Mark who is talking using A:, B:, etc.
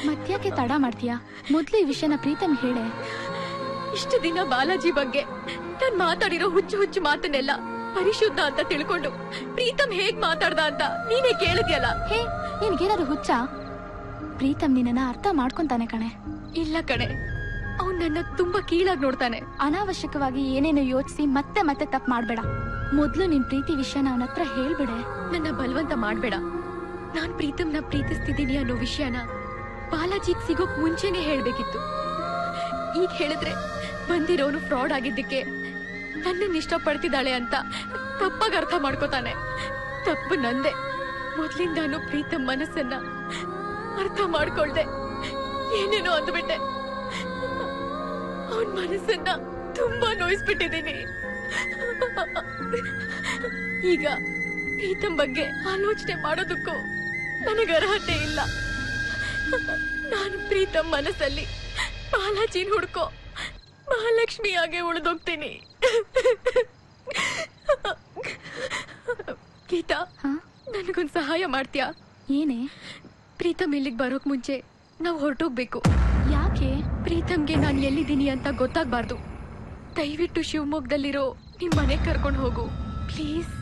A: ಮತ್ಯಾಕೆ ತಡ ಮಾಡ್ತೀಯಾ? ಮೊದ್ಲು ಈ ವಿಷಯನ ಪ್ರೀತಮ್ ಹೇಳೆ.
B: ಇಷ್ಟು ದಿನ ಬಾಲಾಜಿ ಬಗ್ಗೆ ನಾನ್ ಮಾತಾಡಿರೋ ಹುಚ್ಚು ಮಾತನ್ನೆಲ್ಲ ಪರಿಶುದ್ಧ ಅಂತ ತಿಳ್ಕೊಂಡು ಪ್ರೀತಮ್ ಹೇಗ್ ಮಾತಾಡ್ದ ಅಂತ ನೀನೇ ಕೇಳಿದ್ಯಲ್ಲ.
A: ಹೇ, ನಿನ್ಗೇನಾದ್ರು ಹುಚ್ಚ? ಪ್ರೀತಮ್ ನಿನ್ನ ಅರ್ಥ ಮಾಡ್ಕೊಂತಾನೆ ಕಣೆ.
B: ಇಲ್ಲ ಕಣೆ, ಅವ್ನ್ ನನ್ನ ತುಂಬಾ ಕೀಳಾಗಿ ನೋಡ್ತಾನೆ.
A: ಅನಾವಶ್ಯಕವಾಗಿ ಏನೇನು ಯೋಚಿಸಿ ಮತ್ತೆ ಮತ್ತೆ ತಪ್ಪು ಮಾಡ್ಬೇಡ. ಮೊದ್ಲು ನಿನ್ ಪ್ರೀತಿ ವಿಷಯನ ಅವನ ಹತ್ರ ಹೇಳ್ಬಿಡೆ.
B: ನನ್ನ ಬಲವಂತ ಮಾಡ್ಬೇಡ. ನಾನ್ ಪ್ರೀತಮ್ನ ಪ್ರೀತಿಸ್ತಿದ್ದೀನಿ ಅನ್ನೋ ವಿಷಯನ ಬಾಲಾಜಿಗ್ ಸಿಗೋಕ್ ಮುಂಚೆನೆ ಹೇಳ್ಬೇಕಿತ್ತು. ಈಗ ಹೇಳಿದ್ರೆ ಬಂದಿರೋನು ಫ್ರಾಡ್ ಆಗಿದ್ದಕ್ಕೆ ನನ್ನನ್ನ ಇಷ್ಟಪಡ್ತಿದ್ದಾಳೆ ಅಂತ ತಪ್ಪಾಗಿ ಅರ್ಥ ಮಾಡ್ಕೋತಾನೆ. ತಪ್ಪು ನಂದೆ. ಮೊದ್ಲಿಂದಾನು ಪ್ರೀತಮ್ ಮನಸ್ಸನ್ನ ಅರ್ಥ ಮಾಡ್ಕೊಳ್ದೆ ಏನೇನೋ ಅಂದ್ಬಿಟ್ಟೆ. ಅವನ್ ಮನಸ್ಸನ್ನ ತುಂಬಾ ನೋಯಿಸ್ಬಿಟ್ಟಿದ್ದೀನಿ. ಈಗ ಪ್ರೀತಮ್ ಬಗ್ಗೆ ಆಲೋಚನೆ ಮಾಡೋದಕ್ಕೂ ನನಗೆ ಅರ್ಹತೆ ಇಲ್ಲ. ನಾನು ಪ್ರೀತಮ್ ಮನಸ್ಸಲ್ಲಿ ಬಾಲಾಜಿನ್ ಹುಡ್ಕೋ ಮಹಾಲಕ್ಷ್ಮಿಯಾಗೆ ಉಳಿದೋಗ್ತೀನಿ. ಗೀತಾ, ನನಗೊಂದ್ ಸಹಾಯ ಮಾಡ್ತೀಯಾ?
A: ಏನೇ?
B: ಪ್ರೀತಮ್ ಇಲ್ಲಿಗೆ ಬರೋಕ್ ಮುಂಚೆ ನಾವು ಹೊರಟೋಗ್ಬೇಕು.
A: ಯಾಕೆ?
B: ಪ್ರೀತಮ್ಗೆ ನಾನು ಎಲ್ಲಿದ್ದೀನಿ ಅಂತ ಗೊತ್ತಾಗ್ಬಾರ್ದು. ದಯವಿಟ್ಟು ಶಿವಮೊಗ್ಗದಲ್ಲಿರೋ ನಿಮ್ ಮನೆಗೆ ಕರ್ಕೊಂಡು ಹೋಗು ಪ್ಲೀಸ್.